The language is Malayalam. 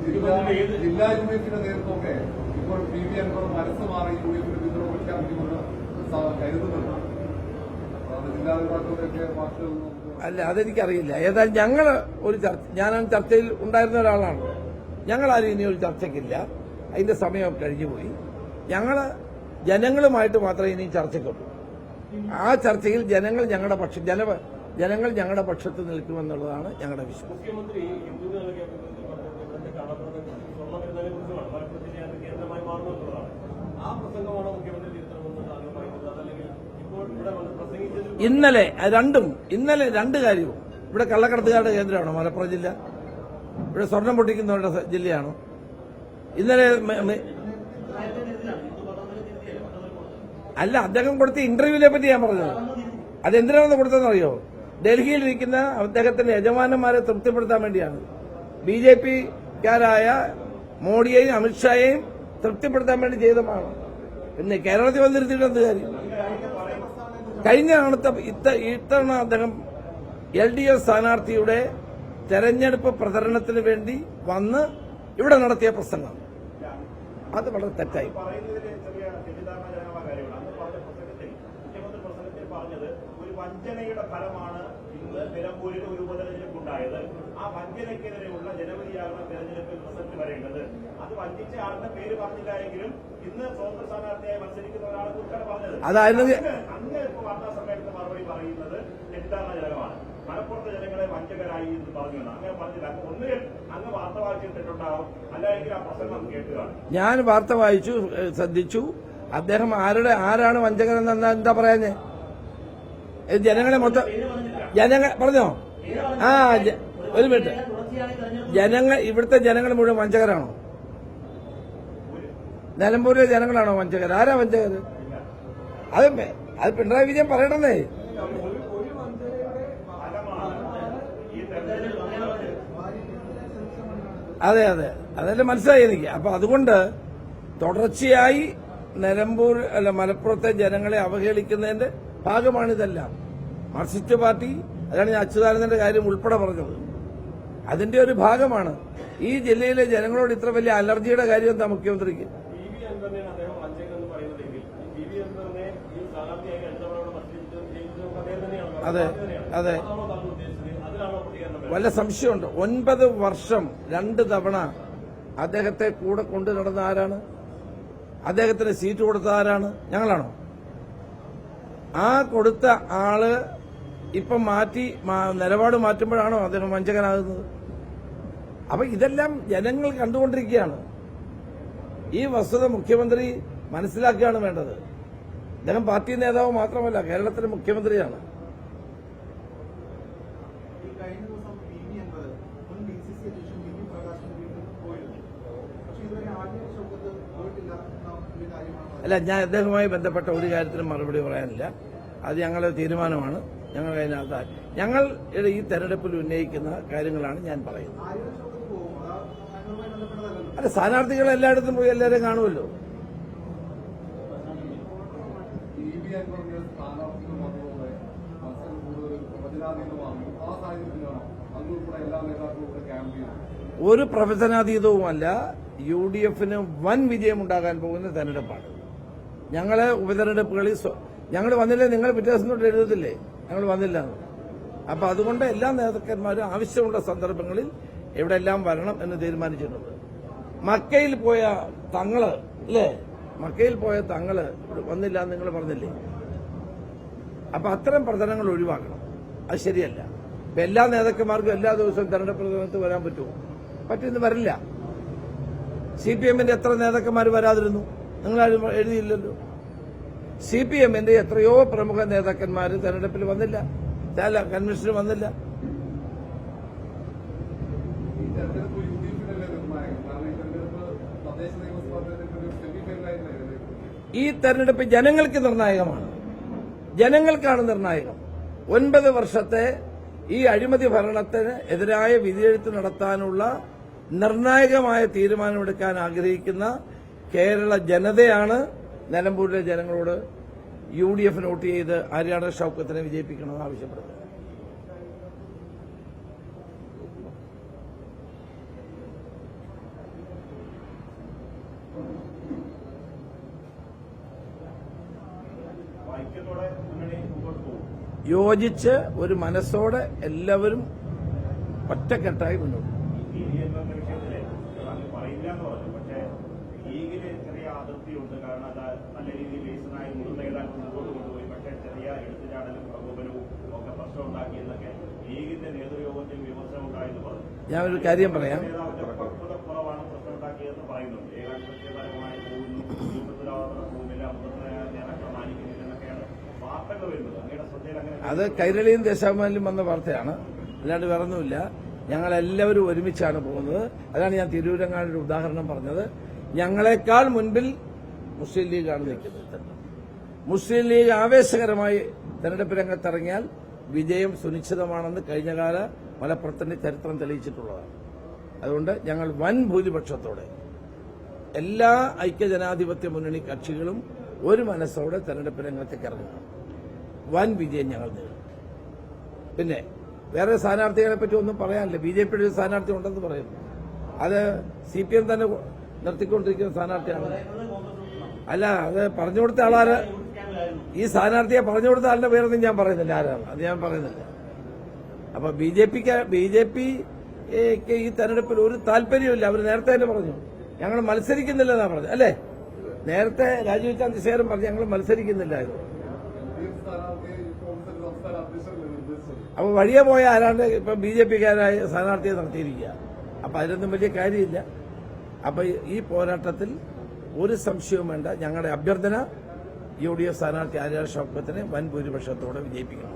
ജില്ലാ യൂണിയറ്റിന്റെ നേതൃത്വമൊക്കെ ഇപ്പോൾ പി വി അൻവർ മനസ്സ് മാറി യൂണിയറ്റിന്റെ പിന്തുണ പ്രഖ്യാപിക്കുമെന്ന് കരുതുന്നുണ്ട്. ജില്ലാ നേതാക്കളുടെയൊക്കെ വാക്കുകൾ അല്ല, അതെനിക്കറിയില്ല. ഏതായാലും ഞങ്ങൾ ഒരു ഞാൻ ചർച്ചയിൽ ഉണ്ടായിരുന്ന ഒരാളാണ്. ഞങ്ങളാരും ഇനി ഒരു ചർച്ചയ്ക്കില്ല. അതിന്റെ സമയം കഴിഞ്ഞുപോയി. ഞങ്ങൾ ജനങ്ങളുമായിട്ട് മാത്രമേ ഇനി ചർച്ചയ്ക്കുള്ളൂ. ആ ചർച്ചയിൽ ജനങ്ങൾ ഞങ്ങളുടെ പക്ഷത്ത് നിൽക്കുമെന്നുള്ളതാണ് ഞങ്ങളുടെ വിശ്വാസം. ഇന്നലെ രണ്ട് കാര്യവും. ഇവിടെ കള്ളക്കടത്തുകാരുടെ കേന്ദ്രമാണോ മലപ്പുറം ജില്ല? ഇവിടെ സ്വർണം പൊട്ടിക്കുന്നവരുടെ ജില്ലയാണോ? ഇന്നലെ അല്ല, അദ്ദേഹം കൊടുത്ത ഇന്റർവ്യൂവിനെ പറ്റി ഞാൻ പറഞ്ഞത്. അതെന്തിനാണെന്ന് കൊടുത്തതെന്ന് അറിയോ? ഡൽഹിയിൽ ഇരിക്കുന്ന അദ്ദേഹത്തിന്റെ യജമാനന്മാരെ തൃപ്തിപ്പെടുത്താൻ വേണ്ടിയാണ്. ബിജെപിക്കാരായ മോഡിയെയും അമിത്ഷായെയും തൃപ്തിപ്പെടുത്താൻ വേണ്ടി ചെയ്തതാണ്. പിന്നെ കേരളത്തിൽ വന്നിരുത്തിയിട്ട് കാര്യം? കഴിഞ്ഞ ഇത്തവണ അദ്ദേഹം LDF സ്ഥാനാർത്ഥിയുടെ തെരഞ്ഞെടുപ്പ് പ്രചരണത്തിന് വേണ്ടി വന്ന് ഇവിടെ നടത്തിയ പ്രസംഗം അത് വളരെ തെറ്റായി. വഞ്ചനയുടെ ഫലമാണ് ഇന്ന് നിലമ്പൂരിൽ ഒരു ഉപതെരഞ്ഞെടുപ്പുണ്ടായത്. ആ വഞ്ചനയ്ക്കെതിരെയുള്ള ജനവിധിയാകുന്ന തെരഞ്ഞെടുപ്പിൽ റിസൾട്ട് വരേണ്ടത്. അത് വഞ്ചിച്ച ആളുടെ പേര് പറഞ്ഞില്ല എങ്കിലും ഇന്ന് സ്വതന്ത്ര സ്ഥാനാർത്ഥിയായി മത്സരിക്കുന്ന ഒരാൾ കുറിച്ചാണ് പറഞ്ഞത്. അന്ന് വാർത്താ സമ്മേളനത്തിൽ മറുപടി പറയുന്നത് തെറ്റിദ്ധാരണജനകമാണ്. മലപ്പുറത്തെ ജനങ്ങളെ വഞ്ചകരായി എന്ന് പറഞ്ഞു. അങ്ങനെ പറഞ്ഞില്ല. ഒന്നുകിൽ അങ്ങ് വാർത്ത വായിച്ചിട്ടുണ്ടാവും, അല്ലെങ്കിൽ ആ പ്രസംഗം കേട്ടുക. ഞാൻ വാർത്ത വായിച്ചു, ശ്രദ്ധിച്ചു. അദ്ദേഹം ആരാണ് വഞ്ചകരെന്ന് എന്താ പറയാഞ്ഞേ? ജനങ്ങളെ മൊത്തം പറഞ്ഞോ? ഒരു മിനിറ്റ്. ഇവിടുത്തെ ജനങ്ങൾ മുഴുവൻ വഞ്ചകരാണോ? നിലമ്പൂരിലെ ജനങ്ങളാണോ വഞ്ചകർ? ആരാ വഞ്ചകർ? അത് പിണറായി വിജയൻ പറയണമെന്നേ. അതെ, അതെല്ലാം മനസ്സിലായി എനിക്ക്. അപ്പൊ അതുകൊണ്ട് തുടർച്ചയായി മലപ്പുറത്തെ ജനങ്ങളെ അവഹേളിക്കുന്നതിന്റെ ഭാഗമാണിതെല്ലാം. മാർക്സിസ്റ്റ് പാർട്ടി, അതാണ് ഞാൻ അച്യുതാനന്ദന്റെ കാര്യം ഉൾപ്പെടെ പറഞ്ഞത്, അതിന്റെ ഒരു ഭാഗമാണ്. ഈ ജില്ലയിലെ ജനങ്ങളോട് ഇത്ര വലിയ അലർജിയുടെ കാര്യം എന്താ മുഖ്യമന്ത്രിക്ക്? അതെ, വല്ല സംശയമുണ്ടോ? 9 വർഷം 2 തവണ അദ്ദേഹത്തെ കൂടെ കൊണ്ടു നടന്ന ആരാണ്? അദ്ദേഹത്തിന് സീറ്റ് കൊടുത്ത ആരാണ്? ഞങ്ങളാണോ? ആ കൊടുത്ത ആള് ഇപ്പം നിലപാട് മാറ്റുമ്പോഴാണോ അദ്ദേഹം വഞ്ചകനാകുന്നത്? അപ്പൊ ഇതെല്ലാം ജനങ്ങൾ കണ്ടുകൊണ്ടിരിക്കുകയാണ്. ഈ വസ്തുത മുഖ്യമന്ത്രി മനസ്സിലാക്കുകയാണ് വേണ്ടത്. അദ്ദേഹം പാർട്ടി നേതാവ് മാത്രമല്ല, കേരളത്തിലെ മുഖ്യമന്ത്രിയാണ്. അല്ല, ഞാൻ അദ്ദേഹവുമായി ബന്ധപ്പെട്ട ഒരു കാര്യത്തിനും മറുപടി പറയാനില്ല. അത് ഞങ്ങളുടെ തീരുമാനമാണ്. ഞങ്ങൾ ഈ തെരഞ്ഞെടുപ്പിൽ ഉന്നയിക്കുന്ന കാര്യങ്ങളാണ് ഞാൻ പറയുന്നത്. അല്ല, സ്ഥാനാർത്ഥികൾ എല്ലായിടത്തും പോയി എല്ലാവരും കാണുമല്ലോ. ഒരു പ്രവചനാതീതവുമല്ല. UDFന് വൻ വിജയമുണ്ടാകാൻ പോകുന്ന തെരഞ്ഞെടുപ്പാണ്. ഞങ്ങളെ ഉപതെരഞ്ഞെടുപ്പുകളിൽ ഞങ്ങൾ വന്നില്ലേ, നിങ്ങൾ പിറ്റേ ദിവസം തൊട്ട് എഴുതത്തില്ലേ ഞങ്ങൾ വന്നില്ല. അപ്പൊ അതുകൊണ്ട് എല്ലാ നേതാക്കന്മാരും ആവശ്യമുള്ള സന്ദർഭങ്ങളിൽ എവിടെയെല്ലാം വരണം എന്ന് തീരുമാനിച്ചിട്ടുണ്ട്. മക്കയിൽ പോയ തങ്ങള് വന്നില്ല എന്ന് നിങ്ങൾ പറഞ്ഞില്ലേ? അപ്പൊ അത്തരം പ്രചരണങ്ങൾ ഒഴിവാക്കണം. അത് ശരിയല്ല. ഇപ്പൊ എല്ലാ നേതാക്കന്മാർക്കും എല്ലാ ദിവസവും തെരഞ്ഞെടുപ്പ് പ്രചരണത്തിൽ വരാൻ പറ്റുമോ? പറ്റുമെന്ന് വരില്ല. CPMന്റെ എത്ര നേതാക്കന്മാർ വരാതിരുന്നു? നിങ്ങളാരും എഴുതിയില്ലല്ലോ. CPMന്റെ എത്രയോ പ്രമുഖ നേതാക്കന്മാർ തെരഞ്ഞെടുപ്പിൽ വന്നില്ല, കൺവെൻഷന് വന്നില്ല. ഈ തെരഞ്ഞെടുപ്പ് ജനങ്ങൾക്ക് നിർണായകമാണ്. ജനങ്ങൾക്കാണ് നിർണായകം. 9 വർഷത്തെ ഈ അഴിമതി ഭരണത്തിന് എതിരായ വിധിയെഴുത്ത് നടത്താനുള്ള നിർണായകമായ തീരുമാനമെടുക്കാൻ ആഗ്രഹിക്കുന്ന കേരള ജനതയാണ് നിലമ്പൂരിലെ ജനങ്ങളോട് UDF വോട്ട് ചെയ്ത് ആര്യാടൻ ഷൌക്കത്തിനെ വിജയിപ്പിക്കണമെന്ന് ആവശ്യപ്പെടുന്നത്. യോജിച്ച് ഒരു മനസ്സോടെ എല്ലാവരും ഒറ്റക്കെട്ടായി മുന്നോട്ട്. വിഷയത്തില് പറയില്ല എന്ന് പറഞ്ഞു. പക്ഷേ ലീഗിന് ചെറിയ അതിർത്തിയുണ്ട്. കാരണം അത് നല്ല രീതിയിൽ ബേസിനായി മുതിർന്ന നേതാക്കൾ മുമ്പോട്ട് കൊണ്ടുപോയി. പക്ഷേ ചെറിയ എടുത്തുചാടലും പ്രകോപനവും ഒക്കെ പ്രശ്നം ഉണ്ടാക്കി എന്നൊക്കെ ലീഗിന്റെ നേതൃയോഗത്തിൽ വിമർശനം ഉണ്ടായെന്ന് പറഞ്ഞു. ഞാനൊരു കാര്യം പറയാം. നേതാവിന്റെ പക്വതക്കുറവാണ് പ്രശ്നം ഉണ്ടാക്കിയതെന്ന് പറയുന്നുണ്ട്. ഏകാധിപത്യപരമായി പോകുന്നു, പോകുന്നില്ല, മുതിർന്ന നേതാക്കളെ മാനിക്കുന്നില്ലെന്നൊക്കെയാണ് വാർത്തകൾ വരുന്നത്. അങ്ങയുടെ ശ്രദ്ധയിൽ അങ്ങനെ അത് കൈരളിയും ദേശാഭിമാനിലും വന്ന വാർത്തയാണ്, അല്ലാണ്ട് വേറൊന്നുമില്ല. ഞങ്ങളെല്ലാവരും ഒരുമിച്ചാണ് പോകുന്നത്. അതാണ് ഞാൻ തിരൂരങ്ങാടിന്റെ ഉദാഹരണം പറഞ്ഞത്. ഞങ്ങളെക്കാൾ മുൻപിൽ മുസ്ലിം ലീഗാണ് നിൽക്കുന്നത്. മുസ്ലിം ലീഗ് ആവേശകരമായി തെരഞ്ഞെടുപ്പ് രംഗത്തിറങ്ങിയാൽ വിജയം സുനിശ്ചിതമാണെന്ന് കഴിഞ്ഞകാല മലപ്പുറത്തിന്റെ ചരിത്രം തെളിയിച്ചിട്ടുള്ളതാണ്. അതുകൊണ്ട് ഞങ്ങൾ വൻ ഭൂരിപക്ഷത്തോടെ എല്ലാ ഐക്യജനാധിപത്യ മുന്നണി കക്ഷികളും ഒരു മനസ്സോടെ തെരഞ്ഞെടുപ്പ് രംഗത്തേക്ക് ഇറങ്ങുന്നു. വൻ വിജയം ഞങ്ങൾ നേടും. പിന്നെ വേറെ സ്ഥാനാർത്ഥികളെ പറ്റി ഒന്നും പറയാനില്ല. ബിജെപിയുടെ ഒരു സ്ഥാനാർത്ഥി ഉണ്ടെന്ന് പറയുന്നു. അത് CPM തന്നെ നിർത്തിക്കൊണ്ടിരിക്കുന്ന സ്ഥാനാർത്ഥിയാണ്. അല്ല, അത് പറഞ്ഞു കൊടുത്ത ആളാര്? ഈ സ്ഥാനാർത്ഥിയെ പറഞ്ഞു കൊടുത്ത ആളുടെ പേരൊന്നും ഞാൻ പറയുന്നില്ല. ആരാണ് അത് ഞാൻ പറയുന്നില്ല. അപ്പൊ ബിജെപിക്ക് ഈ തെരഞ്ഞെടുപ്പിൽ ഒരു താല്പര്യമില്ല. അവർ നേരത്തെ തന്നെ പറഞ്ഞു ഞങ്ങൾ മത്സരിക്കുന്നില്ലെന്നാണ് പറഞ്ഞത്, അല്ലേ? നേരത്തെ രാജീവ് ചന്ദ്രശേഖരൻ പറഞ്ഞു ഞങ്ങൾ മത്സരിക്കുന്നില്ലായിരുന്നു. അപ്പൊ വഴിയെ പോയ ആരാണ്ട് ഇപ്പൊ BJPക്കാരായ സ്ഥാനാർത്ഥിയെ നടത്തിയിരിക്കുക. അപ്പൊ അതിലൊന്നും വലിയ കാര്യമില്ല. അപ്പൊ ഈ പോരാട്ടത്തിൽ ഒരു സംശയവും വേണ്ട. ഞങ്ങളുടെ അഭ്യർത്ഥന UDF സ്ഥാനാർത്ഥി ആര്യ ഷൗക്കത്തിനെ വൻ ഭൂരിപക്ഷത്തോടെ വിജയിപ്പിക്കണം.